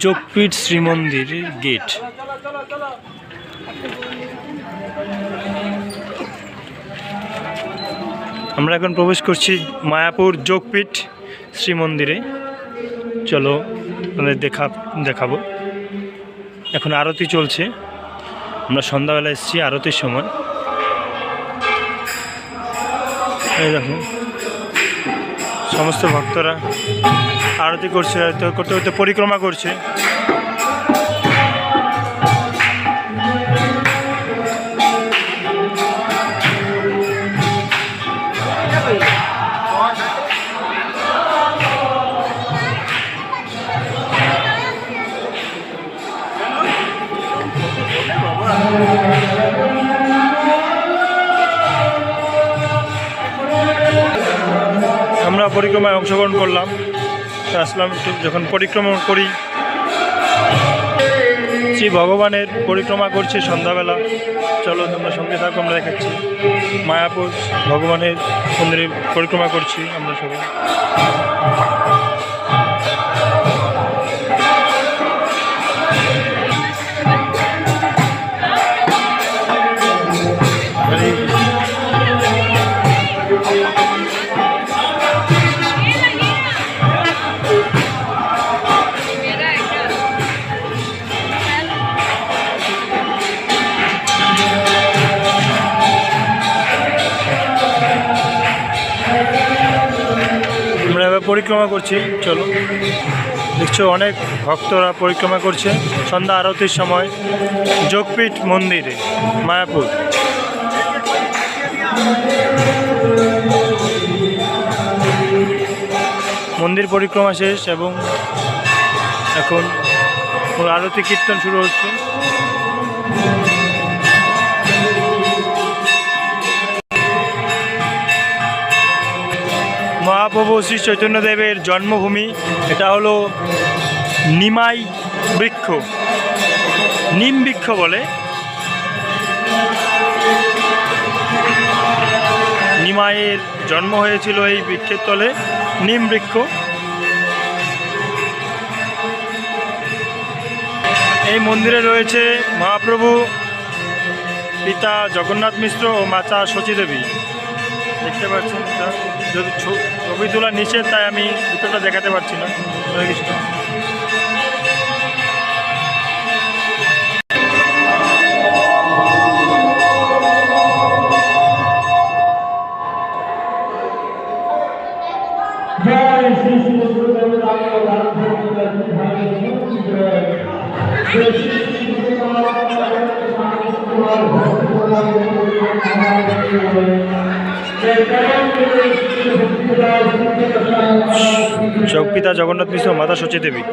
Yogpeeth শ্রীমন্দির gate. আমরা এখন প্রবেশ করছি মায়াপুর যোগপীঠ শ্রীমন্দিরে। চলো দেখাবো। এখন আরতি চলছে, আমরা সন্ধ্যাবেলা এসেছি আরতির সময়। এই দেখো সমস্ত ভক্তরা আরতি করছে, করতে করতে পরিক্রমা করছে। আমরা পরিক্রমায় অংশগ্রহণ করলাম, আসলাম। যখন পরিক্রমা করি, শ্রী ভগবানের পরিক্রমা করছি সন্ধ্যাবেলা। চলো তোমরা সঙ্গে থাকো, আমরা দেখাচ্ছি মায়াপুর ভগবানের মন্দিরে পরিক্রমা করছি আমরা সবাই। পরিক্রমা করছি, চলো দেখছো অনেক ভক্তরা পরিক্রমা করছে সন্ধ্যা আরতির সময় যোগপীঠ মন্দিরে মায়াপুর। মন্দির পরিক্রমা শেষ এবং এখন আরতি কীর্তন শুরু হচ্ছে। মহাপ্রভু শ্রী চৈতন্যদেবের জন্মভূমি। এটা হলো নিমাই বৃক্ষ, নিম বৃক্ষ বলে। নিমাইয়ের জন্ম হয়েছিল এই বৃক্ষের তলে, নিম বৃক্ষ। এই মন্দিরে রয়েছে মহাপ্রভু, পিতা জগন্নাথ মিশ্র ও মাতা শচীদেবী। দেখতে পাচ্ছেন, যদি ছবি তোলা নিষেধ, তাই আমি ভিতরটা দেখাতে পারছি না। হরে কৃষ্ণ। Jai পিতা জগন্নাথ মিশ্র মাতা সচী দেবী।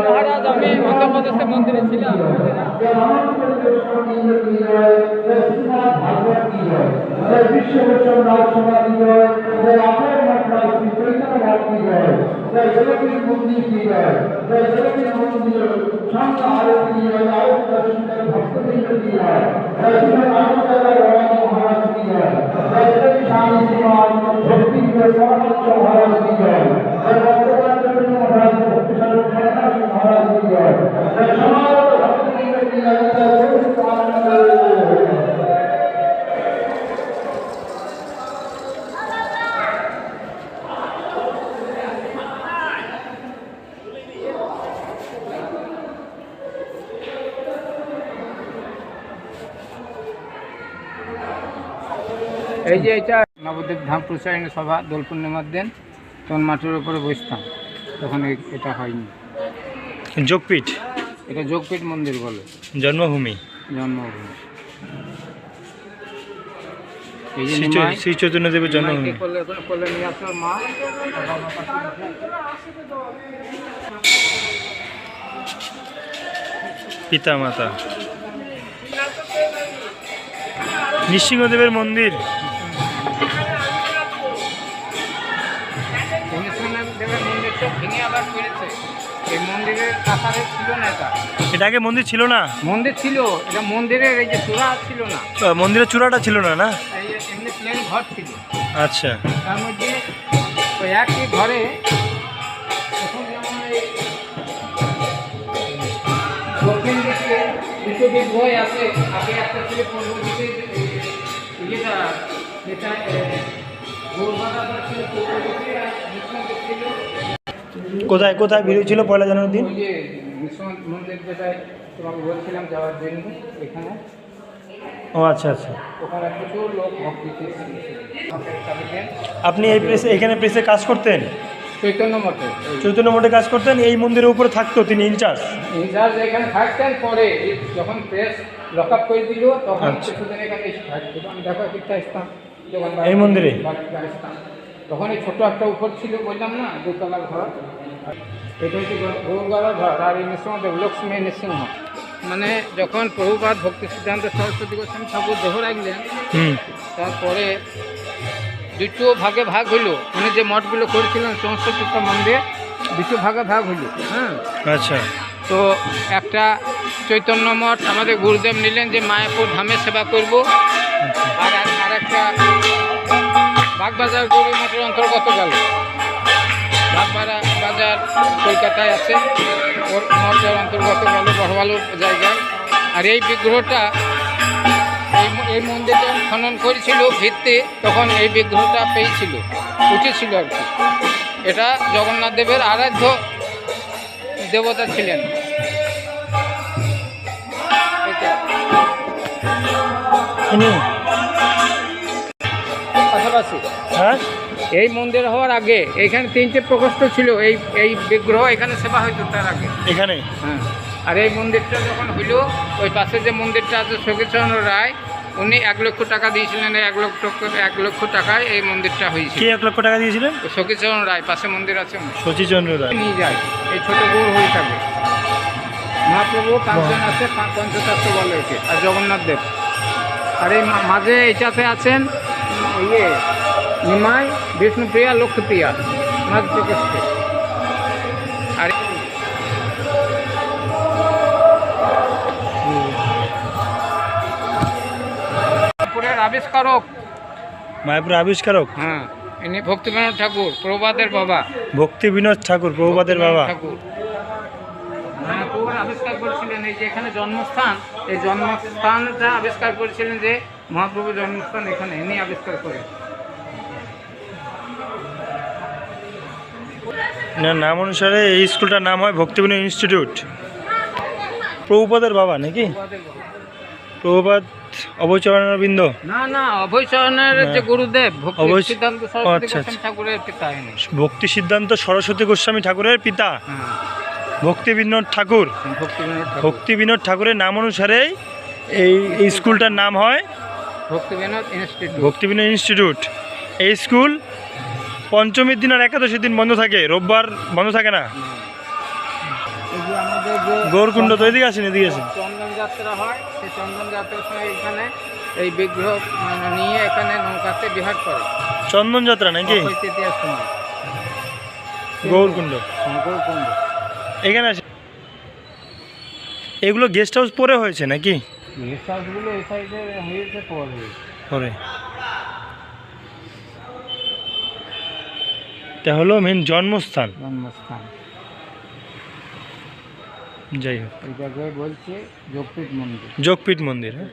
মহারাজ আমি অন্ধ্রপ্রদেশে মন্দিরে ছিলাম। এই যে এটা নবদ্বীপ ধাম প্রচারিণী সভা দোল পূর্ণিমার দিন তখন মাটির উপরে বসতাম, তখন এটা হয়নি। যোগপীঠ, এটা যোগপীঠ মন্দির বলে, জন্মভূমি। এই যে শ্রী চৈতন্য দেবের জন্মভূমি। কোলে নিয়ে আসো মা। পিতা মাতা। নৃসিংহদেবের মন্দির। দেবের মন্দিরটা ভেঙে আবার করেছে। এই মন্দিরের আকারে ছিল না এটা। এটা আগে মন্দির ছিল না? মন্দির ছিল, এটা মন্দিরের এই যে চূড়া ছিল না, মন্দিরের চূড়াটা ছিল না, না এই এমনি প্লেন ঘর ছিল। আচ্ছা, তার মধ্যে ওই একই ঘরে এখন যেমন এই দক্ষিণ দিকে দুটো বিগ্রহ আছে, আগে একটা ছিল পূর্ব দিকে ইয়েটা যেটা গৌরবাদা ছিল পূর্ব দিকে, আর দক্ষিণ দিকে ছিল। কোথায় কোথায় ভিড় ছিল পয়লা জানুয়ারির দিন? ওই যে বিশ্বনাথ মন্দির যেটা তোমাকে বলছিলাম যাওয়ার জন্য, এখানে। ও আচ্ছা আচ্ছা। ওখানে প্রচুর লোক ভক্তি। আপনি এই প্রেসে, এখানে প্রেসে কাজ করতেন? চৈতন্য মঠে। চৈতন্য মঠে কাজ করতেন, এই মন্দিরের উপরে থাকতো তিনি ইনচার্জ? ইনচার্জ এখানে থাকতেন, পরে যখন প্রেস লক আপ করে দিল তখন কিছুদিন এখানে থাকতো। আমি দেখা শিক্ষা আসতাম যখন এই মন্দিরে আসতাম, তখন এই ছোটো একটা উপর ছিল, বললাম না, দোতলার ঘর। এটা হচ্ছে গৌরগাড়ার ঘর, আর এই নৃসিংহদেব লক্ষ্মী নৃসিংহ। মানে যখন প্রভুপাদ ভক্তি সিদ্ধান্ত সরস্বতী গোস্বামী ঠাকুর দেহ রাখলেন, তারপরে দুটো ভাগে ভাগ হইল। উনি যে মঠগুলো করেছিলেন 64টা মন্দির, দুটো ভাগে ভাগ হইল। হ্যাঁ, আচ্ছা। তো একটা চৈতন্য মঠ আমাদের গুরুদেব নিলেন যে মায়াপুর ধামে সেবা করব, আর একটা বাগবাজার গৌরী মঠের অন্তর্গত গেল। বাগবাজার কলকাতায় আছে, ওর মঠের অন্তর্গত গেল, বড় ভালো জায়গায়। আর এই বিগ্রহটা এই মন্দির যখন খনন করেছিল ভিত্তি, তখন এই বিগ্রহটা পেয়েছিল, উঠেছিল আর কি। এটা জগন্নাথ দেবের আরাধ্য দেবতা ছিলেন। পাশাপাশি এই মন্দির হওয়ার আগে এখানে 3টে প্রকোষ্ঠ ছিল। এই বিগ্রহ এখানে সেবা হইতো তার আগে এখানে। হ্যাঁ, আর এই মন্দিরটা যখন হইল, ওই পাশে যে মন্দিরটা আছে সখীচন্দ্র রায়, উনি 1 লক্ষ টাকা দিয়েছিলেন। 1 লক্ষ টাকায় এই মন্দিরটা হয়েছিল। কে 1 লক্ষ টাকা দিয়েছিলেন? সখীচন্দ্র রায়, পাশে মন্দির আছে সচিচন্দ্র রায়। নিয়ে যায়, এই ছোট গৌর হয়ে থাকে। মহাপ্রভু 5 জন আছে, পঞ্চতত্ত্ব বলে একে, আর জগন্নাথ দেব। আর এই মাঝে এইটাতে আছেন নিমাই, বিষ্ণুপ্রিয়া, লক্ষ্মীপ্রিয়া, মাঝ প্রকোষ্ঠে। আর আবিষ্কারক মায়াপুর আবিষ্কারক হ্যাঁ, ইনি ভক্তিবিনোদ ঠাকুর, প্রভুপাদের বাবা। ভক্তি বিনোদ ঠাকুর, প্রভুপাদের বাবা। ঠাকুর মায়াপুর আবিষ্কার করেছিলেন, এই যে এখানে জন্মস্থান, এই জন্মস্থানটা আবিষ্কার করেছিলেন, যে মহাপ্রভুর জন্মস্থান এখানে ইনি আবিষ্কার করেন। না, নাম অনুসারে এই স্কুলটার নাম হয় ভক্তি বিনোদ ইনস্টিটিউট। প্রভুপাদের বাবা নাকি? প্রভুপাদের বাবা। প্রভুপাদ অবচরণারবিন্দ? না না, অভয়চরণের যে গুরুদেব ভক্তি অভয়- সিদ্ধান্ত সরস্বতী আচ্ছা, গোস্বামী ঠাকুরের পিতা ইনি। ভক্তি সিদ্ধান্ত সরস্বতী গোস্বামী ঠাকুরের পিতা হ্যাঁ, ভক্তি বিনোদ ঠাকুর। ভক্তিবিনোদ ঠাকুর। ভক্তি বিনোদ ঠাকুরের নাম অনুসারেই এই স্কুলটার নাম হয় ভক্তিবিনোদ ইনস্টিটিউট। ভক্তি বিনোদ ইনস্টিটিউট। এই স্কুল পঞ্চমীর দিন আর একাদশীর দিন বন্ধ থাকে, রোববার বন্ধ থাকে না। এই যে আমাদের যে গৌরকুণ্ড তো এদিকে আসেন, এদিকে আসেন। চন্দন যাত্রা হয়, সেই চন্দন যাত্রার সময় এখানে এই বিগ্রহ নিয়ে এখানে নৌকাতে বিহার করে চন্দন যাত্রা নাকি? অক্ষয় তৃতীয়ার সময়। গৌরকুণ্ড গৌরকুণ্ড। এখানে আসে। এগুলো গেস্ট হাউস পরে হয়েছে নাকি? গেস্ট হাউসগুলো এই সাইডে হয়েছে পরে। পরে এটা হলো মেন জন্মস্থান। জন্মস্থান যাই হোক, এই জায়গায় বলছে যোগপীঠ মন্দির। যোগপীঠ মন্দির। হ্যাঁ,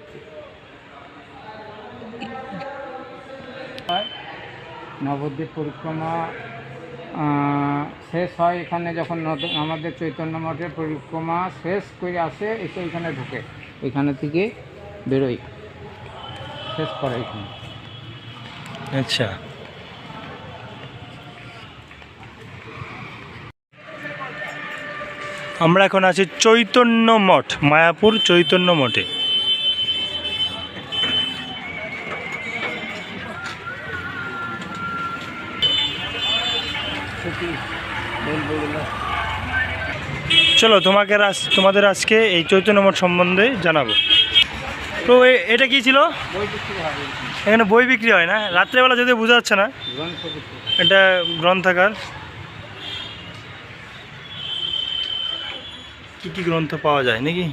হয় নবদ্বীপ পরিক্রমা শেষ হয় এখানে, যখন আমাদের চৈতন্য মঠের পরিক্রমা শেষ করে আসে, এসে এখানে ঢুকে, এখানে থেকে বেরোয়, শেষ করে এখানে। আচ্ছা। আমরা এখন আছি চৈতন্য মঠ, মায়াপুর চৈতন্য মঠে। চলো তোমাদের আজকে এই চৈতন্য মঠ সম্বন্ধে জানাবো। তো এটা কি ছিল? বই বিক্রি হবে এখানে। এখানে বই বিক্রি হয় না? রাত্রেবেলা যদি বোঝা যাচ্ছে না। গ্রন্থ বিক্রি। এটা গ্রন্থাগার। কি কি গ্রন্থ পাওয়া যায় নাকি?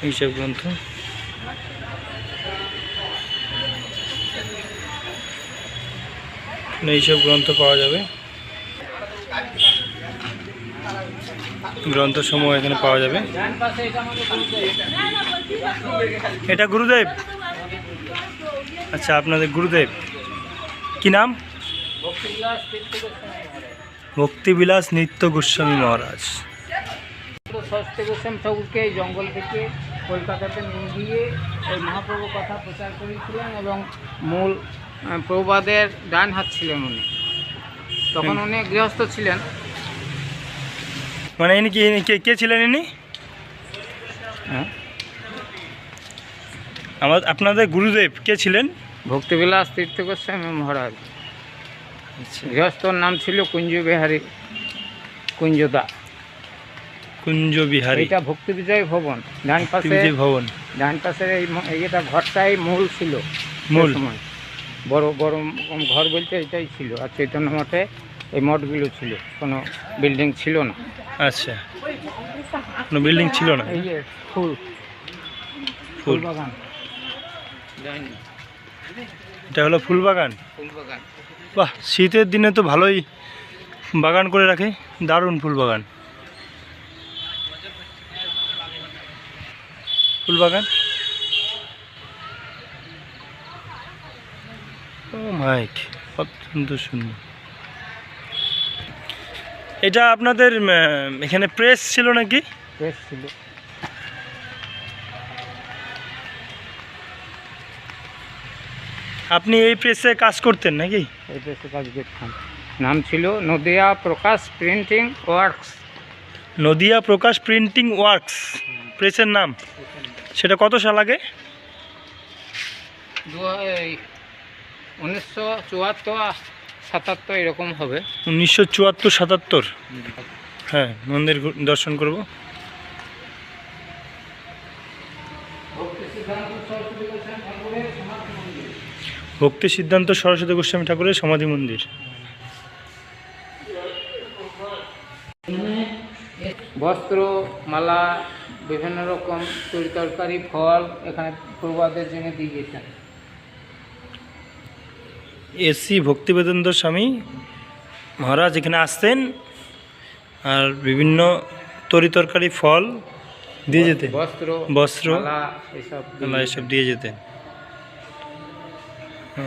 এইসব গ্রন্থ। এইসব গ্রন্থ পাওয়া যাবে, গ্রন্থসমূহ এখানে পাওয়া যাবে। ডান পাশে এটা আমাদের গুরুদেব। এটা গুরুদেব? আচ্ছা, আপনাদের গুরুদেব কি নাম? ভক্তিবিলাস তীর্থ গোস্বামী মহারাজ। ভক্তিবিলাস নিত্য গোস্বামী মহারাজ। সরস্বতী গোস্বামী ঠাকুরকে এই জঙ্গল থেকে কলকাতাতে নিয়ে গিয়ে ওই মহাপ্রভুর কথা প্রচার করেছিলেন, এবং মূল প্রভুপাদের ডান হাত ছিলেন উনি। তখন উনি গৃহস্থ ছিলেন। মানে ইনি কে ছিলেন ইনি? হ্যাঁ, আপনাদের গুরুদেব কে ছিলেন? ভক্তিবিলাস তীর্থ গোস্বামী মহারাজ। আচ্ছা, গৃহস্থর নাম ছিল কুঞ্জ বিহারী, কুঞ্জদা। কুঞ্জ বিহারী। এটা ভক্তি বিজয় ভবন। ডান পাশে, বিজয় ভবন। ডান পাশের এইটা ঘরটাই মূল ছিল। মূল। সেই সময় বড় বড় ঘর বলতে এটাই ছিল। আর চৈতন্য মঠে এই মঠগুলো ছিল, কোনো বিল্ডিং ছিল না। আচ্ছা, কোনো বিল্ডিং ছিল না। এই যে ফুল ফুল বাগান, এটা হলো ফুল বাগান। ফুল বাগান। বাহ, শীতের দিনে তো ভালোই বাগান করে রাখে, দারুণ ফুল বাগান। ফুল বাগান। ও মাইক, অত্যন্ত সুন্দর। এটা আপনাদের এখানে প্রেস ছিল নাকি? প্রেস ছিল। আপনি এই প্রেসে কাজ করতেন নাকি? এই প্রেসে কাজ করতাম। নাম ছিল নদিয়া প্রকাশ প্রিন্টিং ওয়ার্কস। নদিয়া প্রকাশ প্রিন্টিং ওয়ার্কস প্রেসের নাম। সেটা কত সাল আগে? 1974-77 এরকম হবে। 1974-77। হ্যাঁ, মন্দির দর্শন করব। ভক্তি সিদ্ধান্ত সরস্বতী গোস্বামী ঠাকুরের সমাধি মন্দির। বস্ত্র, মালা, বিভিন্ন রকম তরি তরকারি, ফল এখানে প্রভুপাদের জন্য দিয়ে গেছেন। এসি ভক্তিবেদান্ত স্বামী মহারাজ এখানে আসতেন আর বিভিন্ন তরিতরকারি ফল দিয়ে যেতেন, বস্ত্র বস্ত্র মালা এসব এসব দিয়ে যেতেন।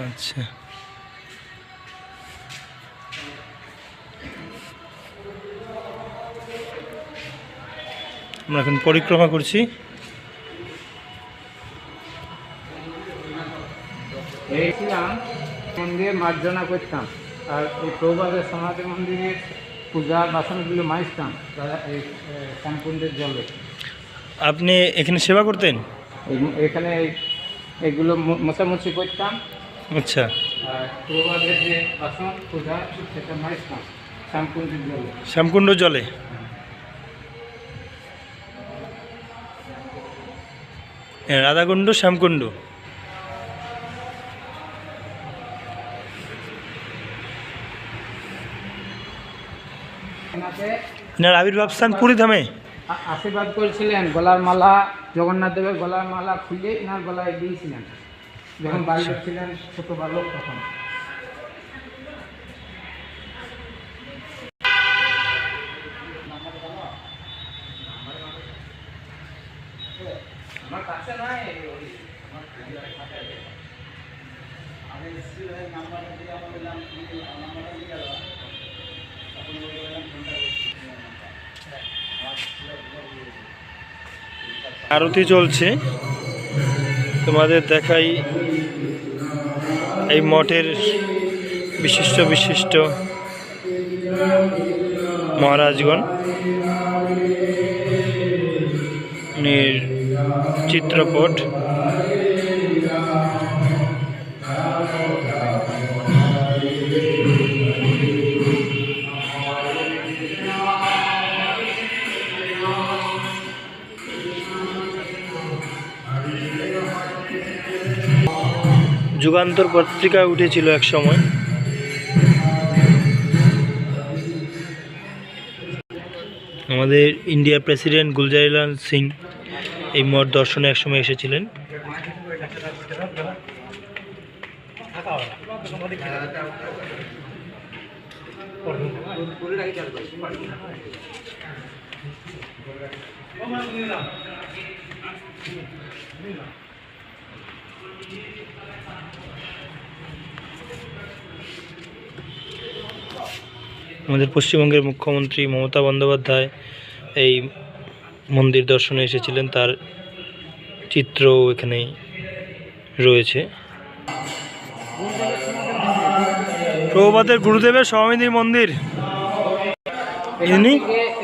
আচ্ছা, আমরা এখন পরিক্রমা করছি। এইছিলাম মন্দিরে মার্জনা করতাম, আর এই প্রভুপাদের সমাধি মন্দিরের পূজার বাসনগুলো মাজতাম এই শ্যামকুণ্ডের জলে। আপনি এখানে সেবা করতেন? এখানে এগুলো মোছামুছি করতাম, আচ্ছা, আর প্রভুপাদের যে বাসন পূজা সেটা মাজতাম শ্যামকুণ্ডের জলে। শ্যামকুণ্ড জলে। হ্যাঁ, রাধাকুণ্ড শ্যামকুণ্ড। এনাকে এনার আবির্ভাব স্থান পুরী ধামে। আশীর্বাদ করেছিলেন, গলার মালা জগন্নাথ দেবের গলার মালা খুলে এনার গলায় দিয়েছিলেন যখন বালক ছিলেন, ছোট বালক তখন। আমার কাছে নাই আরতি চলছে, তোমাদের দেখাই এই মঠের বিশিষ্ট বিশিষ্ট মহারাজগণ চিত্রপট। যুগান্তর পত্রিকায় উঠেছিল এক সময়। আমাদের ইন্ডিয়ার প্রেসিডেন্ট গুলজারিলাল সিং এই মঠ দর্শনে একসময় এসেছিলেন। আমাদের পশ্চিমবঙ্গের মুখ্যমন্ত্রী মমতা বন্দ্যোপাধ্যায় এই মন্দির দর্শনে এসেছিলেন, তার চিত্র এখানে রয়েছে। প্রভুপাদের গুরুদেবের সমাধি মন্দির।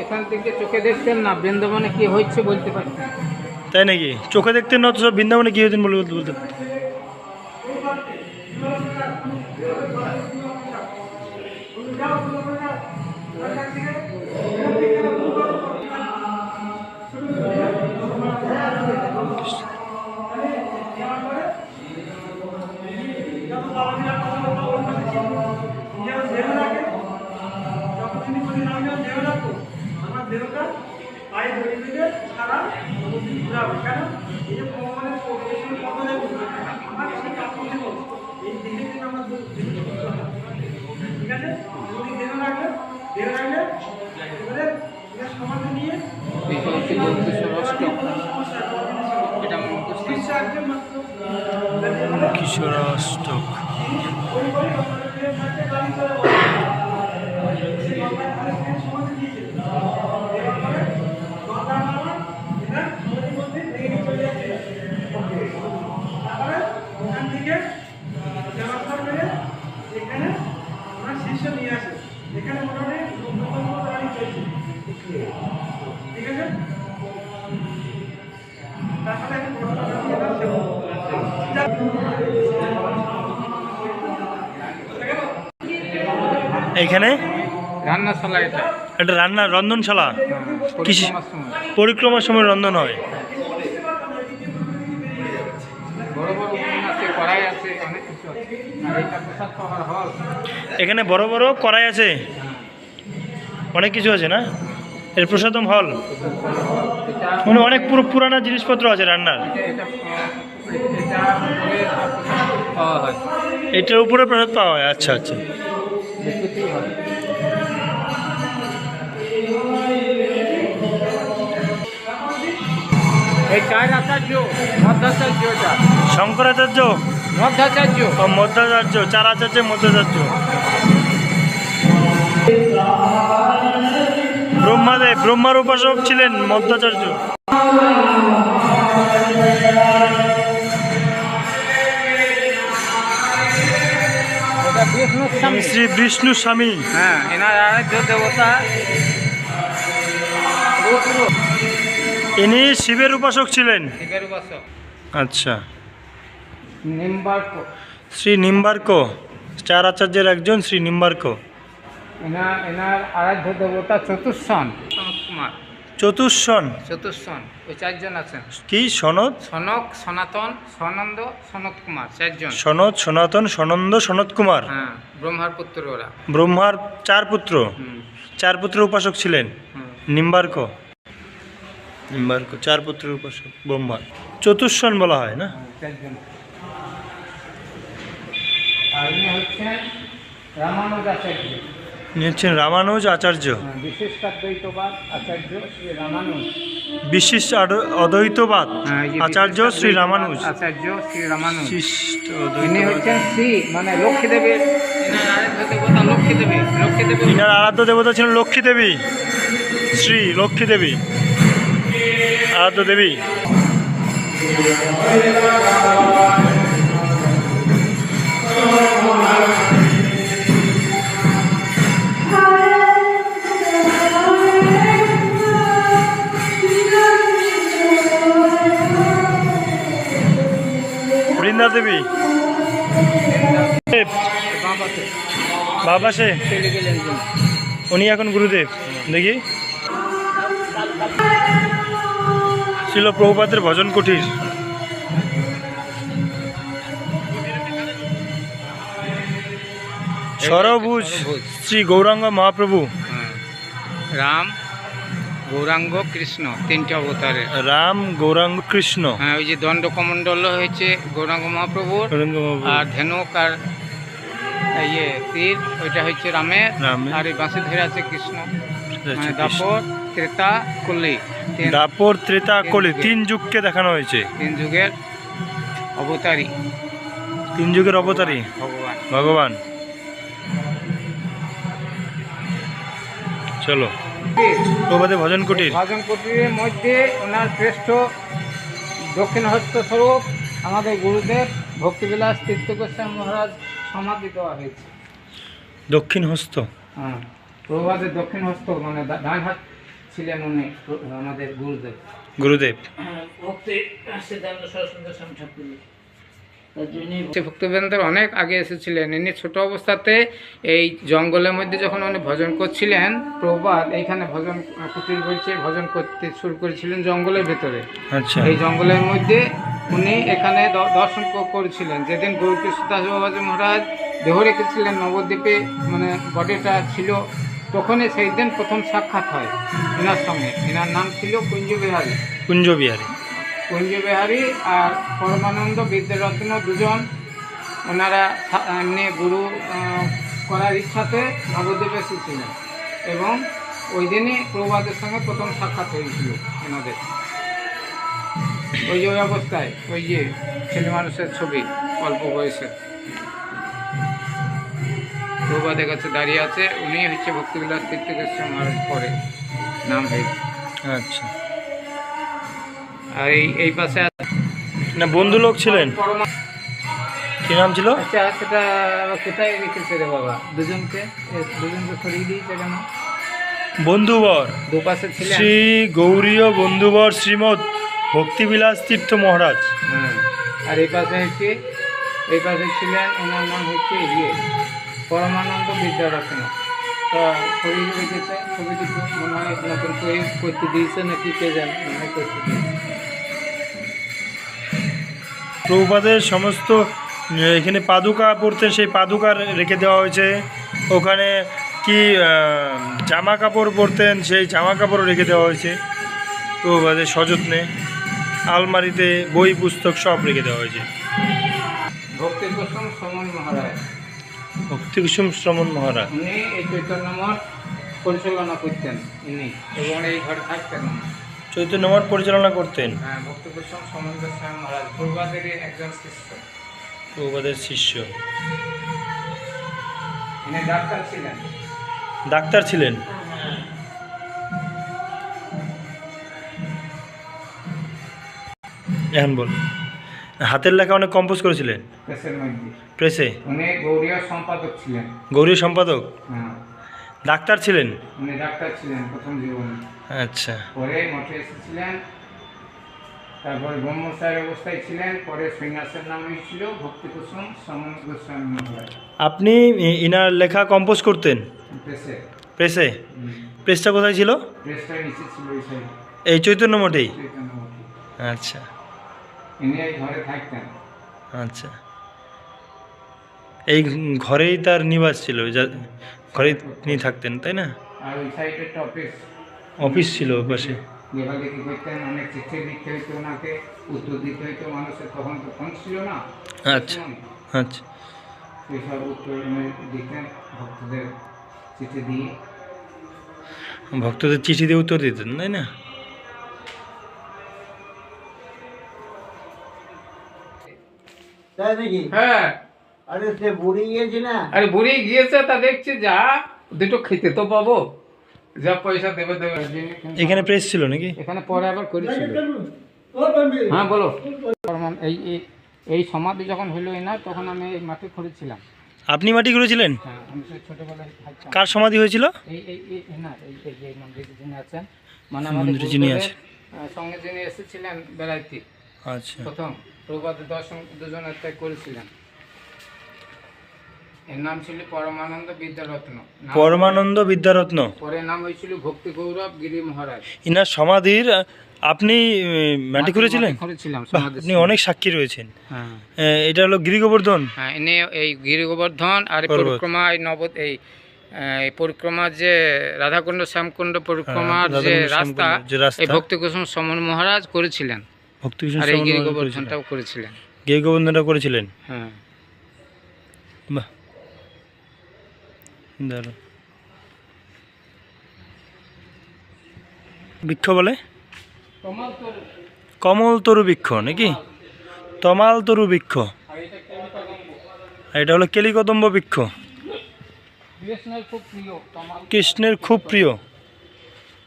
এখান থেকে চোখে দেখতেন না বৃন্দাবনে কি হচ্ছে বলতে পারতেন। তাই নাকি? চোখে দেখতেন না, তো সব বৃন্দাবনে কি হতেন বলতে বলতে। কিশোরাষ্টক। এইখানে রান্নাশালা, এটা রন্ধনশালা। পরিক্রমার সময় পরিক্রমার সময় রন্ধন হয়। বড় বড় উনুন আছে, কড়াই আছে, অনেক কিছু আছে। আর এটা প্রসাদ পাওয়ার হল। এখানে বড় বড় কড়াই আছে, অনেক কিছু আছে না? এর প্রসাদম হল, মানে অনেক পুরানো জিনিসপত্র আছে রান্নার। এটার উপরে প্রসাদ পাওয়া হয়, আচ্ছা আচ্ছা। বিস্কুটই হয়। এই চার আচার্য, মধ্যাচার্য, এটা শঙ্করাচার্য মধ্যাচার্য। ও মধ্যাচার্য, চার আচার্য মধ্যাচার্য। ব্রহ্মাদেব, ব্রহ্মার উপাসক ছিলেন মধ্যাচার্য। এটা বিষ্ণু স্বামী। শ্রী বিষ্ণু স্বামী। হ্যাঁ, এনার আরাধ্য দেবতা রুদ্র, ইনি শিবের উপাসক ছিলেন। শিবের উপাসক। আচ্ছা। নিম্বার্ক, শ্রী নিম্বার্ক, চার আচার্যের একজন শ্রী নিম্বার্ক। এনার আরাধ্য দেবতা চতুর্শন, সনত কুমার। চতুর্শন, চতুর্শন, ওই চারজন আছেন। কি সনদ? সনক, সনাতন, সনন্দ, সনত কুমার, চারজন। সনদ, সনাতন, সনন্দ, সনত কুমার। হ্যাঁ, ব্রহ্মার পুত্র ওরা। ব্রহ্মার চার পুত্র, হুম, চার পুত্র উপাসক ছিলেন হুম। নিম্বার্ক। নিম্বার্ক চার পুত্রের উপাসক ব্রহ্মার। চতুর্শন বলা হয় না? চারজন। আর ইনি হচ্ছেন রামানুজাচার্য। ইনি হচ্ছেন রামানুজ আচার্য, বিশিষ্টাদ্বৈতবাদ আচার্য শ্রী রামানুজ। বিশিষ্ট অদ্বৈতবাদ আচার্য শ্রী রামানুজ। আচার্য শ্রী রামানুজ। বিশিষ্ট ইনি অদ্বৈতবাদ। হচ্ছেন শ্রী, মানে লক্ষ্মী দেবীর, এনার আরাধ্য দেবতা লক্ষ্মী দেবী। লক্ষ্মী দেবী, ইনার আরাধ্য দেবতা ছিলেন লক্ষ্মী দেবী, শ্রী লক্ষ্মী দেবী আরাধ্য দেবী। বৃন্দা দেবী। বাবাকে বাবা সে, চলে গেলেন যিনি। উনি এখন গুরুদেব। দেখি ছিল প্রভুপাদের ভজন কুটির। সরভুজ শ্রী গৌরাঙ্গ মহাপ্রভু। হ্যাঁ, রাম, গৌরাঙ্গ, কৃষ্ণ, তিনটে অবতারে। রাম, গৌরাঙ্গ, কৃষ্ণ। হ্যাঁ, ওই যে দণ্ডকমণ্ডল হয়েছে গৌরাঙ্গ মহাপ্রভুর, গৌরাঙ্গ মহাপ্রভু। আর ধেনুক আর ইয়ে তীর ওইটা হচ্ছে রামের, রামের। আর এই বাঁশি ধরে আছে কৃষ্ণ। আচ্ছা, মানে কৃষ্ণ। দাপর, ত্রেতা, কলি, দাপর, ত্রেতা, কলি, তিন যুগকে দেখানো হয়েছে। তিন যুগের অবতারী তিন যুগের অবতারী ভগবান। ভগবান। চলো প্রভুপাদের ভজন কুটির। ভজন কুটিরের মধ্যে ওনার শ্রেষ্ঠ দক্ষিণহস্ত স্বরূপ আমাদের গুরুদেব ভক্তিবিলাস তীর্থ গোস্বামী মহারাজ সমাধি দেওয়া হয়েছে। দক্ষিণ হস্ত। হ্যাঁ, প্রভুপাদের দক্ষিণ হস্ত, মানে ডান হাত ছিলেন উনি আমাদের গুরুদেব। গুরুদেব। ভক্তবৃন্দের অনেক আগে এসেছিলেন। ইনি ছোট অবস্থাতে এই জঙ্গলের মধ্যে যখন উনি ভজন করছিলেন, প্রভুপাদ এইখানে ভজন কুটির বলছে, ভজন করতে শুরু করেছিলেন জঙ্গলের ভেতরে। আচ্ছা। এই জঙ্গলের মধ্যে উনি এখানে দর্শন করেছিলেন। যেদিন গৌরকৃষ্ণদাস বাবাজি মহারাজ দেহ রেখেছিলেন নবদ্বীপে, মানে বডিটা ছিল, তখনই সেই দিন প্রথম সাক্ষাৎ হয় এনার সঙ্গে। এনার নাম ছিল কুঞ্জবিহারী। কুঞ্জবিহারী। কুঞ্জবিহারী আর পরমানন্দ বিদ্যারত্ন, দুজন ওনারা এমনি গুরু করার ইচ্ছাতে নবদ্বীপে এসেছিলেন, এবং ওই দিনই প্রভুপাদের সঙ্গে প্রথম সাক্ষাৎ হয়েছিল এনাদের। ওই যে ওই অবস্থায়, ওই যে ছেলে মানুষের ছবি অল্প বয়সে প্রভুপাদের কাছে দাঁড়িয়ে আছে, উনি হচ্ছে ভক্তিবিলাস তীর্থ গোস্বামী মহারাজ পরে নাম হয়েছে। আচ্ছা। আর এই পাশে আছে না বন্ধু লোক ছিলেন, কি নাম ছিল? আচ্ছা, সেটা কোথায় রেখেছে রে বাবা? দুজনকে সরিয়ে দিয়েছে কেন? বন্ধুবর দুপাশে ছিলেন। শ্রী গৌরীয় বন্ধুবর শ্রীমৎ ভক্তিবিলাস তীর্থ মহারাজ। হ্যাঁ, আর এই পাশে হচ্ছে, এই পাশে ছিলেন, ওনার নাম হচ্ছে ইয়ে পরমানন্দ বিদ্যারত্ন। তা সরিয়ে রেখেছে ছবি কিছু, মনে হয় নতুন করে করতে দিয়েছে নাকি কে জানে, মনে হয় করতে দিয়েছে। প্রভুপাদের সমস্ত এখানে পাদুকা পরতেন, সেই পাদুকা রেখে দেওয়া হয়েছে। ওখানে কি জামা কাপড় পরতেন, সেই জামা কাপড় রেখে দেওয়া হয়েছে প্রভুপাদের সযত্নে। আলমারিতে বই পুস্তক সব রেখে দেওয়া হয়েছে। ভক্তি কুসুম সমন মহারাজ। ভক্তি কুসুম শ্রমণ মহারাজ। উনি এই চৈতন্য মঠ পরিচালনা করতেন ইনি, এবং এই ঘরে থাকতেন উনি। চৈতন্য মঠ পরিচালনা করতেন। হ্যাঁ, ভক্তি কুসুম সমন গোস্বামী মহারাজ পূর্বাদেরই একজন শিষ্য। প্রভুপাদের শিষ্য। ইনি ডাক্তার ছিলেন। ডাক্তার ছিলেন। এখন বল, হাতের লেখা অনেক কম্পোজ করেছিলেন প্রেসের মধ্যে। প্রেসে। উনি গৌরীয় সম্পাদক ছিলেন। গৌরী সম্পাদক। হ্যাঁ, ডাক্তার ছিলেন। উনি ডাক্তার ছিলেন প্রথম জীবনে। আচ্ছা। পরে মঠে এসেছিলেন, তারপরে ব্রহ্মচারী অবস্থায় ছিলেন, পরে সন্ন্যাসের নাম হয়েছিল ভক্তি কুসুম সমন গোস্বামী মহারাজ। আপনি ইনার লেখা কম্পোজ করতেন প্রেসে। প্রেসে? প্রেসটা কোথায় ছিল? প্রেসটার নিচে ছিল এই সাইড, এই চৈতন্য মঠেই? চৈতন্য মঠে। আচ্ছা ইনি এই ঘরে থাকতেন। আচ্ছা। এই ঘরেই তার নিবাস ছিল, ঘরেই তিনি থাকতেন, তাই না? আর ওই সাইডে একটা অফিস, অফিস ছিল ওই পাশে। লেখালেখি করতেন, অনেক চিঠি লিখতে হইতো ওনাকে, উত্তর দিতে হইতো মানুষের, তখন তো ফোন ছিল না। আচ্ছা আচ্ছা। এইসব উত্তর উনি দিতেন ভক্তদের চিঠি দিয়ে। ভক্তদের চিঠি দিয়ে উত্তর দিতেন, তাই না? তাই নাকি? হ্যাঁ, আরে সে বুড়ি গিয়েছে না? আরে বুড়ি গিয়েছে, তা দেখছি যা দুটো খেতে তো পাবো, যা পয়সা দেবে দেবে। এখানে প্রেস ছিল নাকি? এখানে পরে আবার করেছিল। হ্যাঁ বলো। এই এই এই সমাধি যখন হইল না, তখন আমি এই মাঠে করেছিলাম। আপনি মাটি করেছিলেন? হ্যাঁ, আমি সেই ছোটবেলায় থাকতাম। কার সমাধি হয়েছিল? এই এই এই না, এই এই যে মন্দিরে যিনি আছেন, মানে মন্দিরে যিনি আছেন, সঙ্গে যিনি এসেছিলেন বেড়াইতে আচ্ছা। প্রথম প্রভাতের দর্শন দুজন একটা করেছিলেন। এর নাম ছিল পরমানন্দ বিদ্যারত্ন। পরমানন্দ বিদ্যারত্ন। পরে নাম হয়েছিল ভক্তি গৌরব গিরি মহারাজ। ইনার সমাধির আপনি মাটি করেছিলেন? করেছিলাম। আপনি অনেক সাক্ষী রয়েছেন। হ্যাঁ, এটা হলো গিরি গোবর্ধন। হ্যাঁ, এনে এই গিরি গোবর্ধন আর এই পরিক্রমা, এই এই পরিক্রমার যে রাধাকুণ্ড শ্যামকুণ্ড পরিক্রমার যে রাস্তা, এই ভক্তি কুসুম সমন মহারাজ করেছিলেন। ভক্তি কুসুম আর এই সমন গিরি মহারাজ গোবর্ধনটাও করেছিলেন। গিরি গোবর্ধনটা করেছিলেন। হ্যাঁ, বাহ, দারুণ। বৃক্ষ বলে কমল তরু বৃক্ষ নাকি? তমাল তরু বৃক্ষ। আর এটা হলো কেলিকদম্ব বৃক্ষ। কৃষ্ণের খুব প্রিয়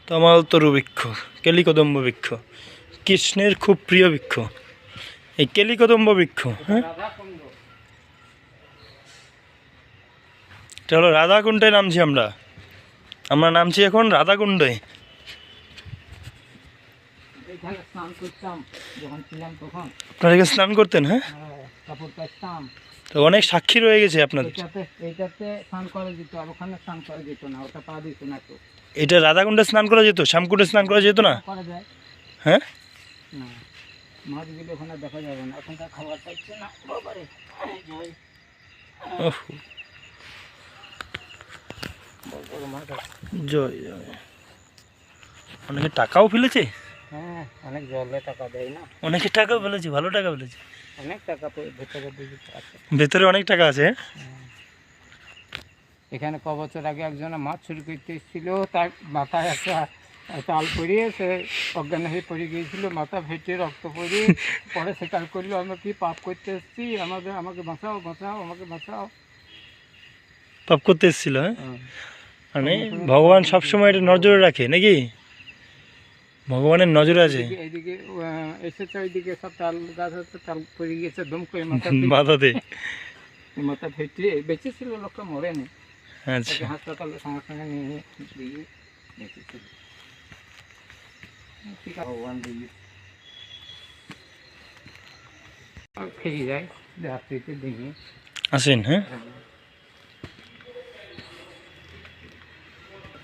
তমাল তরু বৃক্ষ, কেলিকদম্ব বৃক্ষ, কৃষ্ণের খুব প্রিয় বৃক্ষ এই কেলিকদম্ব বৃক্ষ। হ্যাঁ, এটা হলো রাধাকুণ্ডে নামছি আমরা। নামছি এখন রাধাকুণ্ডে। স্নান করতাম যখন ছিলাম তখন। আপনারা এখানে স্নান করতেন? হ্যাঁ, কাপড় কাচতাম। তো অনেক সাক্ষী রয়ে গেছে আপনাদের। এইটাতে স্নান করা যেত, আর ওখানে স্নান করা যেত না, ওটা পা দিত না। তো এটা রাধাকুণ্ডে স্নান করা যেত, শ্যামকুণ্ডে স্নান করা যেত না? করা যায় হ্যাঁ, না, মাছগুলো ওখানে দেখা যাবে না, ওখানকার খাবার পাচ্ছে না। বাবারে, ওহ, জয় জয়। অনেকে টাকাও ফেলেছে। হ্যাঁ, অনেক জলে টাকা দেয় না। অনেকে টাকাও ফেলেছে, ভালো টাকা ফেলেছে। অনেক টাকা ভেতরে আছে। ভেতরে অনেক টাকা আছে। এখানে ক বছর আগে একজন মাছ চুরি করতে এসেছিল, তার মাথায় একটা চাল পরিয়ে সে অজ্ঞান হয়ে পড়ে গিয়েছিল, মাথা ফেটে রক্ত পড়ে। পরে স্বীকার করলো, আমরা কি পাপ করতে এসেছি, আমাকে বাঁচাও বাঁচাও, আমাকে বাঁচাও। পাপ করতে এসেছিল। হ্যাঁ, মানে ভগবান সবসময় এটা নজরে রাখে নাকি? ভগবানের নজরে আছে। এইদিকে এসেছে, ওইদিকে সব তাল গাছ আছে, তাল পড়ে গিয়েছে, দম করে মাথাতে মাথা ফেটে বেঁচেছিল, লোকটা মরেনি। আচ্ছা, হাসপাতালে সঙ্গে সঙ্গে নিয়ে দিয়ে বেঁচেছিল। ভগবান দিয়ে ফিরে যায় রাত্রিতে, দিনে আসেন। হ্যাঁ,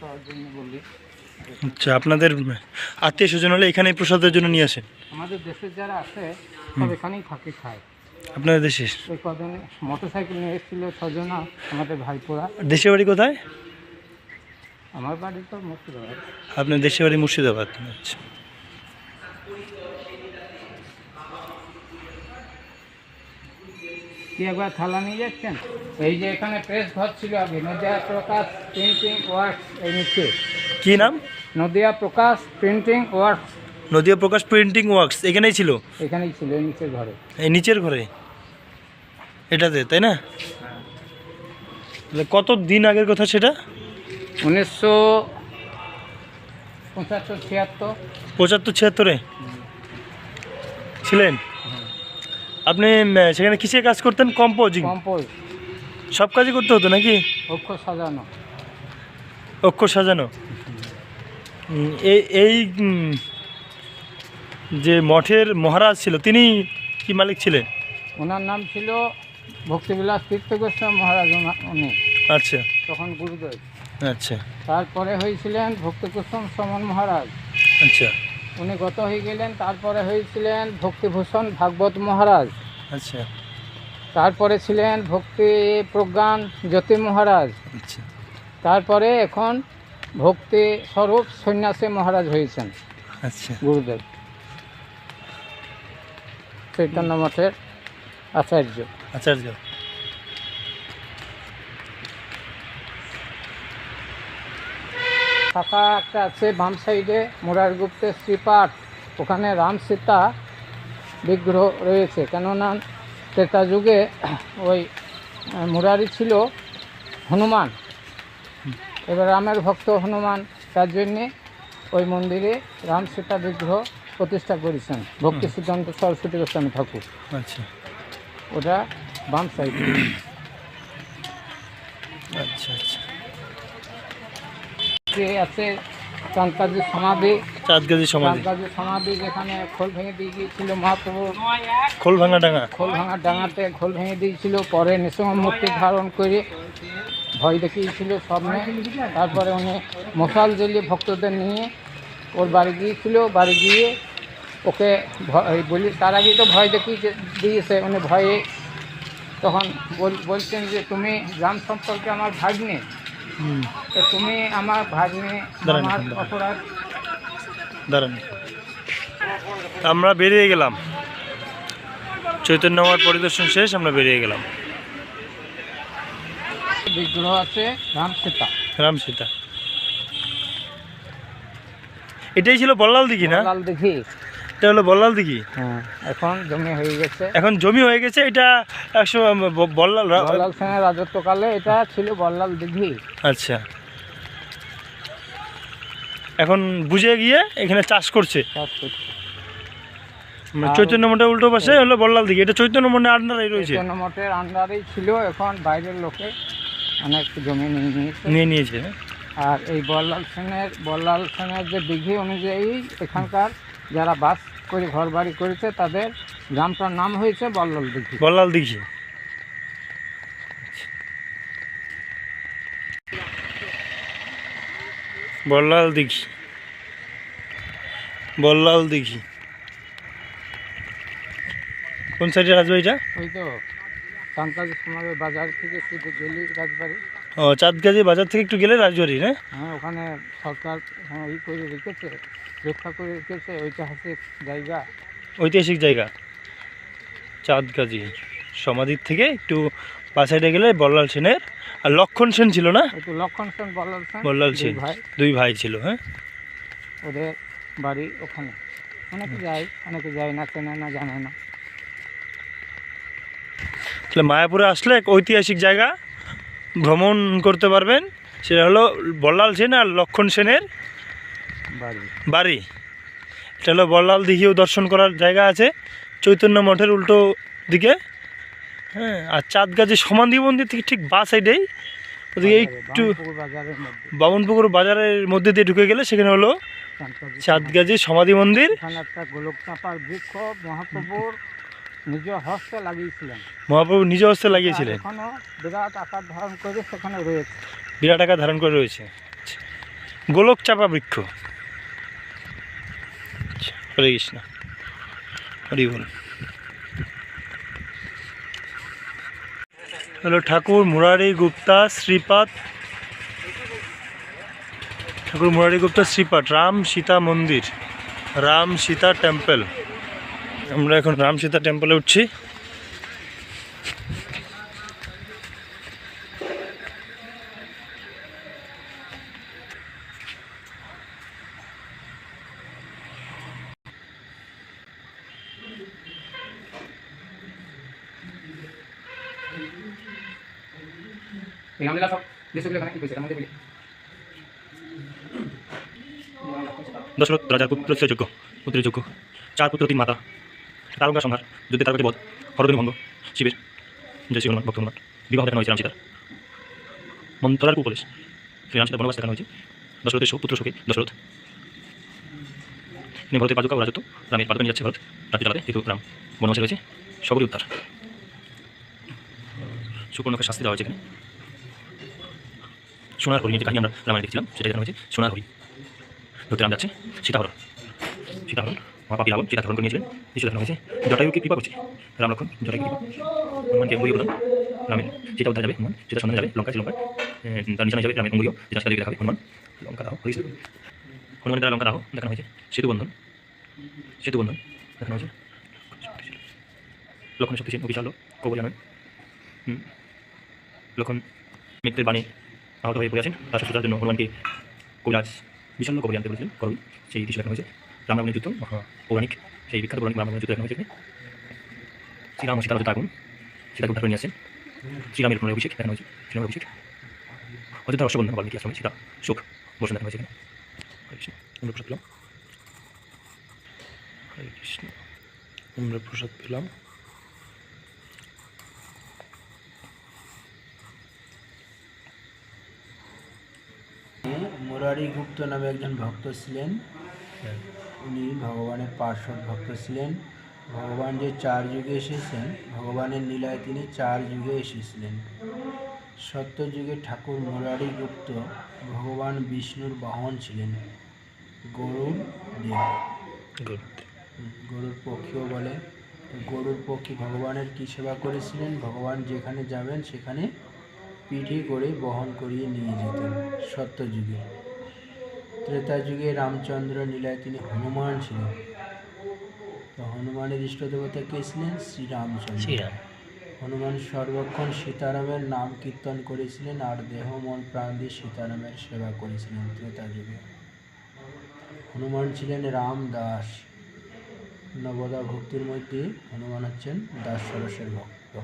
তার জন্য বলি। আচ্ছা, আপনাদের আত্মীয় স্বজন হলে এখানে প্রসাদের জন্য নিয়ে আসেন? আমাদের দেশের যারা আছে সব এখানেই থাকে, খায়। আপনাদের দেশের? ওই কদিন মোটর সাইকেল নিয়ে এসেছিল ছজনা, আমাদের ভাইপোরা। দেশের বাড়ি কোথায়? আমার বাড়ি তো মুর্শিদাবাদ। আপনার দেশের বাড়ি মুর্শিদাবাদ। আচ্ছা, কি একবার থালা নিয়ে যাচ্ছেন? এই যে এখানে প্রেস ঘর ছিল আগে, নদিয়া প্রকাশ প্রিন্টিং ওয়ার্কস, এই নিচে কি নাম? নদিয়া প্রকাশ প্রিন্টিং ওয়ার্কস, নদিয়া প্রকাশ প্রিন্টিং ওয়ার্কস এখানেই ছিল, এখানেই ছিল এই নিচের ঘরে। এই নিচের ঘরে এটাতে, তাই না? তাহলে কত দিন আগের কথা সেটা? 1975-76। 75-76-এ ছিলেন আপনি? সেখানে কিসে কাজ করতেন? কম্পোজিং? কম্পোজ, সব কাজই করতে হতো নাকি? অক্ষর সাজানো। অক্ষর সাজানো। এই যে মঠের মহারাজ ছিল তিনি কি মালিক ছিলেন? ওনার নাম ছিল ভক্তিবিলাস তীর্থ গোস্বামী মহারাজ, উনি আচ্ছা তখন গুরুদেব। আচ্ছা তারপরে হয়েছিলেন ভক্তিকুসুম সমন মহারাজ, আচ্ছা উনি গত হয়ে গেলেন। তারপরে হয়েছিলেন ভক্তিভূষণ ভাগবত মহারাজ, আচ্ছা তারপরে ছিলেন ভক্তি প্রজ্ঞান জ্যোতি মহারাজ, আচ্ছা তারপরে এখন ভক্তি স্বরূপ সন্ন্যাসী মহারাজ হয়েছেন আচ্ছা গুরুদেব, চৈতন্য মঠের আচার্য। আচার্য। শাখা একটা আছে বাম সাইডে মুরার গুপ্তের শ্রীপাঠ, ওখানে রাম সীতা বিগ্রহ রয়েছে, কেননা ত্রেতা যুগে ওই মুরারি ছিল হনুমান, এবার রামের ভক্ত হনুমান, তার জন্যে ওই মন্দিরে রাম সীতা বিগ্রহ প্রতিষ্ঠা করেছেন ভক্তি সিদ্ধান্ত সরস্বতী গোস্বামী ঠাকুর। আচ্ছা ওটা বাম সাইডে। আচ্ছা আচ্ছা আছে চাঁদকাজি সমাধি, চাঁদগাজি সমাধি, চাঁদকাজি সমাধি যেখানে খোল ভেঙে দিয়ে গিয়েছিল মহাপ্রভু, খোল ভাঙা ডাঙা। খোল ভাঙার ডাঙাতে খোল ভেঙে দিয়েছিল, পরে নৃসিংহ মূর্তি ধারণ করে ভয় দেখিয়েছিল স্বপ্নে। তারপরে উনি মশাল জ্বলিয়ে ভক্তদের নিয়ে ওর বাড়ি গিয়েছিল, বাড়ি গিয়ে ওকে বলি, তার আগেই তো ভয় দেখিয়ে দিয়েছে, উনি ভয়ে তখন বলছেন যে তুমি রাম সম্পর্কে আমার ভাগ্নে, তো তুমি আমার ভাগ্নে, আমার অপরাধ। দাঁড়ান, আমরা বেরিয়ে গেলাম, চৈতন্য মঠ পরিদর্শন শেষ, আমরা বেরিয়ে গেলাম। বিগ্রহ আছে রাম সীতা, রাম সীতা। এটাই ছিল বল্লাল দিঘি না? লাল দিঘি, এটা হলো বল্লাল দিঘি। হ্যাঁ, এখন জমি হয়ে গেছে, এখন জমি হয়ে গেছে। এটা 100 বল্লাল বল্লাল সেনের রাজত্বকালে এটা ছিল বল্লাল দিঘি। আচ্ছা, এখন বুঝে গিয়ে এখানে চাষ করছে। চাষ করছে। চৈতন্য মঠের উল্টো পাশে হলো বল্লাল দিঘি, এটা চৈতন্য মঠের আন্ডারেই রয়েছে। চৈতন্য মঠের আন্ডারেই ছিল, এখন বাইরের লোকে অনেক জমি নিয়ে নিয়েছে। আর এই বল্লাল সেনের যে দিঘি অনুযায়ী এখানকার যারা বাস করে ঘর বাড়ি করেছে তাদের গ্রামটার নাম হয়েছে বল্লাল দিঘি। বল্লাল দিঘি। বল্লাল দিঘি, বল্লাল দিঘি। কোন সাইডে রাজবাড়িটা? ওই তো চাঁদকাজি সমাজের বাজার থেকে শুধু গেলি রাজবাড়ি। ও, চাঁদগাজি বাজার থেকে একটু গেলে রাজবাড়ি না? হ্যাঁ, ওখানে সরকার ই করে রেখেছে, রক্ষা করে রেখেছে, ঐতিহাসিক জায়গা। ঐতিহাসিক জায়গা চাঁদগাজি সমাধির থেকে একটু পাশ সাইডে গেলে বল্লাল সেনের আর লক্ষণ সেন ছিল না? ওই তো লক্ষণ সেন, বল্লাল সেন দুই ভাই ছিল। হ্যাঁ, ওদের বাড়ি ওখানে। অনেকে যায় না, চেনে না, জানে না। তাহলে মায়াপুরে আসলে এক ঐতিহাসিক জায়গা ভ্রমণ করতে পারবেন, সেটা হলো বল্লাল সেন আর লক্ষণ সেনের বাড়ি। এটা হলো বল্লাল দিঘিও দর্শন করার জায়গা আছে চৈতন্য মঠের উল্টো দিকে। হ্যাঁ, আর চাঁদগাজি সমাধি মন্দির থেকে ঠিক বা সাইডেই ওদিকে একটু বামনপুকুর বাজারের মধ্যে দিয়ে ঢুকে গেলে সেখানে হলো চাঁদগাজি সমাধি মন্দির। এখানে একটা গোলক চাপার বৃক্ষ মহাপ্রভুর নিজ হস্তে লাগিয়েছিলেন, মহাপ্রভু নিজ হস্তে লাগিয়েছিলেন, এখনো বিরাট আকার ধারণ করে সেখানে রয়েছে, বিরাট আকার ধারণ করে রয়েছে। গোলক চাপা বৃক্ষ। হরে কৃষ্ণ, হরি বল। হলো ঠাকুর মুরারি গুপ্তা শ্রীপাদ, ঠাকুর মুরারি গুপ্তা শ্রীপাদ রাম সীতা মন্দির, রাম সীতা টেম্পল। আমরা এখন রাম সীতা টেম্পলে উঠছি। এই আমরা সব দেশগুলো এখানে কি কইছে আমাদের বলি দশরথ রাজার পুত্রের যোগ্য পুত্রের যোগ্য 4 পুত্র 3 মাতা তারকা সংহার যুদ্ধে তারকাকে বধ হরদনি ভঙ্গ শিবের জয় শ্রী হনুমান ভক্ত হনুমান বিবাহ দেখানো হয়েছে রাম সীতার মন্ত্রার উপদেশ শ্রী রাম সীতার বনবাস দেখানো হয়েছে দশরথের পুত্র শোকে দশরথ তিনি ভারতের পাদুকা ও রাজত্ব রামের পাদুকা নিয়ে যাচ্ছে ভারত রাজ্য চালাতে যেহেতু রাম বনবাসে রয়েছে সবরই উদ্ধার সুপর্ণকে শাস্তি দেওয়া হয়েছে এখানে সোনার হরিণের যে কাহিনী আমরা রামায়ণে দেখছিলাম সেটা দেখানো হয়েছে সোনার হরিণ ধরতে রাম যাচ্ছে সীতাহরণ সীতাহরণ মহাপাপী রাবণ সীতা হরণ করে নিয়েছিলেন নিশ্চয় দেখানো হয়েছে জটায়ুকে কৃপা করছে রাম লক্ষণ জটায়ুকে কৃপা হনুমানকে অঙ্গুলীয় প্রদান রামের সীতা উদ্ধার যাবে হনুমান সীতা সন্ধানে যাবে লঙ্কা শ্রীলঙ্কায় তার নিশানা যাবে রামের অঙ্গুলীয় যেটা সীতাদেবী দেখাবে হনুমান লঙ্কা দাহ হয়েছে হনুমানের দ্বারা লঙ্কা দাহ দেখানো হয়েছে সেতুবন্ধন দেখানো হয়েছে লক্ষণের শক্তিশীল ও বিশাল কবলিয়ানয় লক্ষণ মৃত্যুর বাণী আহত হয়ে পড়ে আছেন তার সুস্থতার জন্য হনুমানকে কবিরাজ বিশাল কবলি আনতে বলেছিলেন করবি সেই দৃশ্য দেখানো হয়েছে রাম রাবণের যুদ্ধ পৌরাণিক সেই বিখ্যাত পৌরাণিক রাম রাবণের যুদ্ধ দেখানো হয়েছে শ্রীরাম ও সীতার যুদ্ধ আগুন সীতাকে উদ্ধার করে নিয়ে আসছেন শ্রীরামের পুনর অভিষেক দেখানো হয়েছে শ্রীরামের অভিষেক অযোধ্যা রসবন্ধন বাল্মীকি আশ্রমে সীতা শোক বসন দেখানো হয়েছে এখানে হরে কৃষ্ণ আমরা প্রসাদ পেলাম হরে কৃষ্ণ আমরা প্রসাদ পেলাম মুরারি গুপ্ত নামে একজন ভক্ত ছিলেন। উনি ভগবানের পার্শ্বদ ভক্ত ছিলেন। ভগবান যে 4 যুগে এসেছেন, ভগবানের লীলায় তিনি 4 যুগে এসেছিলেন। সত্য যুগে ঠাকুর মুরারি গুপ্ত ভগবান বিষ্ণুর বাহন ছিলেন, গরুর দেব, গরুর পক্ষীও বলে। তো গরুর পক্ষী ভগবানের কি সেবা করেছিলেন? ভগবান যেখানে যাবেন সেখানে পিঠে করে বহন করিয়ে নিয়ে যেতেন সত্য যুগে। ত্রেতা যুগে রামচন্দ্র লীলায় তিনি হনুমান ছিলেন। তো হনুমানের ইষ্ট দেবতা কে ছিলেন? শ্রীরামচন্দ্র। হনুমান সর্বক্ষণ সীতারামের নাম কীর্তন করেছিলেন আর দেহ মন প্রাণ দিয়ে সীতারামের সেবা করেছিলেন ত্রেতা যুগে। হনুমান ছিলেন রাম দাস। নবদা ভক্তির মধ্যে হনুমান হচ্ছেন দাস সরসের ভক্ত।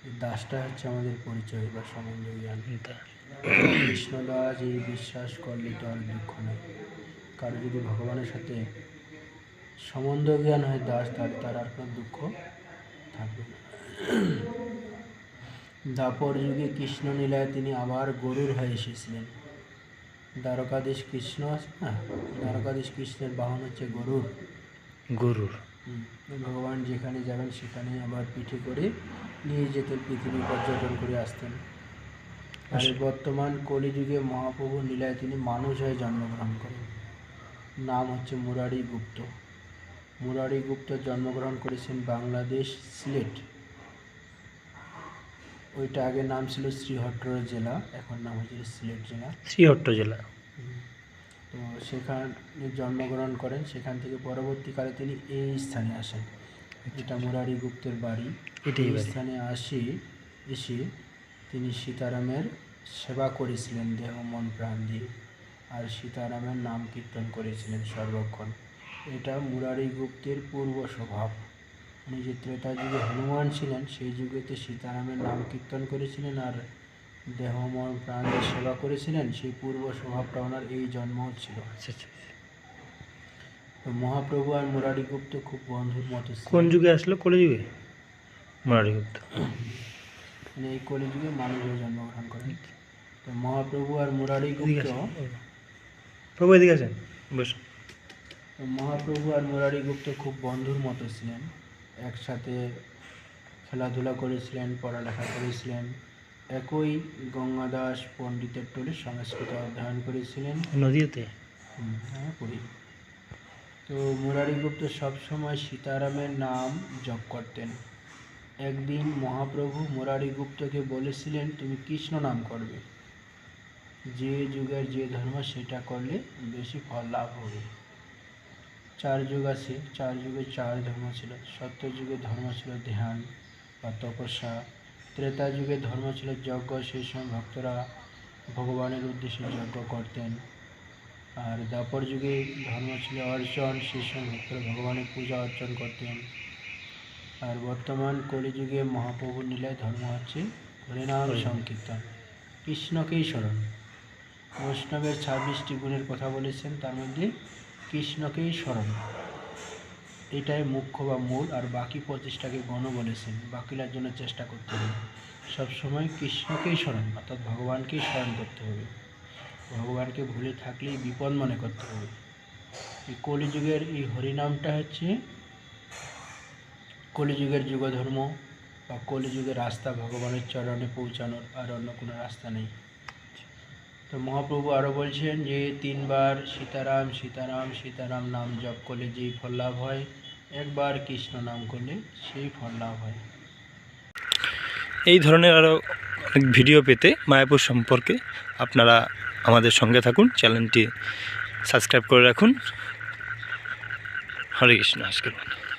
এই দাসটা হচ্ছে আমাদের পরিচয় বা সম্বন্ধ জ্ঞান। কৃষ্ণ দাস এই বিশ্বাস করলে তো আর দুঃখ নেই। কারো যদি ভগবানের সাথে সম্বন্ধ জ্ঞান হয় দাস, তাহলে তার আর কোনো দুঃখ থাকবে না। দাপর যুগে কৃষ্ণ লীলায় তিনি আবার গরুর হয়ে এসেছিলেন। দ্বারকাধীশ কৃষ্ণ আছে না, দ্বারকাধীশ কৃষ্ণের বাহন হচ্ছে গরুর। ভগবান যেখানে যাবেন সেখানে আবার পিঠে করে নিয়ে যেতেন, পৃথিবী পর্যটন করে আসতেন। আর বর্তমান কলিযুগে মহাপ্রভু লীলায় তিনি মানুষ হয়ে জন্মগ্রহণ করেন। নাম হচ্ছে মুরারি গুপ্ত। মুরারি গুপ্ত জন্মগ্রহণ করেছেন বাংলাদেশ, সিলেট। ওইটা আগে নাম ছিল শ্রীহট্ট জেলা, এখন নাম হচ্ছে সিলেট জেলা। শ্রীহট্ট জেলা। তো সেখানে জন্মগ্রহণ করেন। সেখান থেকে পরবর্তীকালে তিনি এই স্থানে আসেন, এটা মুরারি গুপ্তের বাড়ি। এই স্থানে এসে তিনি সীতারামের সেবা করেছিলেন দেহ মন প্রাণ দিয়ে, আর সীতারামের নাম কীর্তন করেছিলেন সর্বক্ষণ। এটা মুরারি গুপ্তের পূর্ব স্বভাব। উনি যে ত্রেতা যুগে হনুমান ছিলেন, সেই যুগেতে সীতারামের নাম কীর্তন করেছিলেন আর দেহ মন প্রাণ দিয়ে সেবা করেছিলেন। সেই পূর্ব স্বভাবটা ওনার এই জন্ম ছিল। তো মহাপ্রভু আর মুরারি গুপ্ত খুব বন্ধুর মতো ছিলেন। কোন যুগে আসলো? কলিযুগে মুরারি গুপ্ত মানে এই কলিযুগে মানুষের জন্মগ্রহণ করেন। তো মহাপ্রভু আর মুরারি গুপ্ত প্রভু এদিকে আছেন বেশ। তো মহাপ্রভু আর মুরারি গুপ্ত খুব বন্ধুর মতো ছিলেন। একসাথে খেলাধুলা করেছিলেন, পড়ালেখা করেছিলেন। একই গঙ্গাদাস পণ্ডিতের টোলে সংস্কৃত অধ্যয়ন করেছিলেন নদীতে। হ্যাঁ, পুরী। তো মুরারি গুপ্ত সবসময় সীতারামের নাম জপ করতেন। একদিন মহাপ্রভু মুরারি গুপ্তকে বলেছিলেন, তুমি কৃষ্ণ নাম করবে, যে যুগের যে ধর্ম সেটা করলে বেশি ফল লাভ হবে। 4 যুগ আছে, 4 যুগে 4 ধর্ম ছিল। সত্য যুগে ধর্ম ছিল ধ্যান বা তপস্যা। ত্রেতা যুগে ধর্ম ছিল যজ্ঞ, সেই সময় ভক্তরা ভগবানের উদ্দেশ্যে যজ্ঞ করতেন। আর দ্বাপর যুগে ধর্ম ছিল অর্চন, সেই সময় ভক্তরা ভগবানের পূজা অর্চন করতেন। আর বর্তমান কলিযুগে মহাপ্রভুর লীলায় ধর্ম হচ্ছে হরিনাম সংকীর্তন, কৃষ্ণকেই স্মরণ। বৈষ্ণবের 26টি গুণের কথা বলেছেন, তার মধ্যে কৃষ্ণকেই স্মরণ এটাই মুখ্য বা মূল। আর বাকি 25টাকে গণ বলেছেন, বাকিটার জন্য চেষ্টা করতে হবে। সবসময় কৃষ্ণকেই স্মরণ অর্থাৎ ভগবানকেই স্মরণ করতে হবে। ভগবানকে ভুলে থাকলেই বিপদ মনে করতে হবে। এই কলিযুগের এই হরিনামটা হচ্ছে কলিযুগের যুগধর্ম বা কলিযুগের রাস্তা, ভগবানের চরণে পৌঁছানোর আর অন্য কোনো রাস্তা নেই। তো মহাপ্রভু আরও বলছেন যে 3 বার সীতারাম সীতারাম সীতারাম নাম জপ করলে যেই ফল লাভ হয়, একবার কৃষ্ণ নাম করলে সেই ফল লাভ হয়। এই ধরনের আরও অনেক ভিডিও পেতে মায়াপুর সম্পর্কে আপনারা আমাদের সঙ্গে থাকুন, চ্যানেলটি সাবস্ক্রাইব করে রাখুন। হরে কৃষ্ণ। আজকের মতো।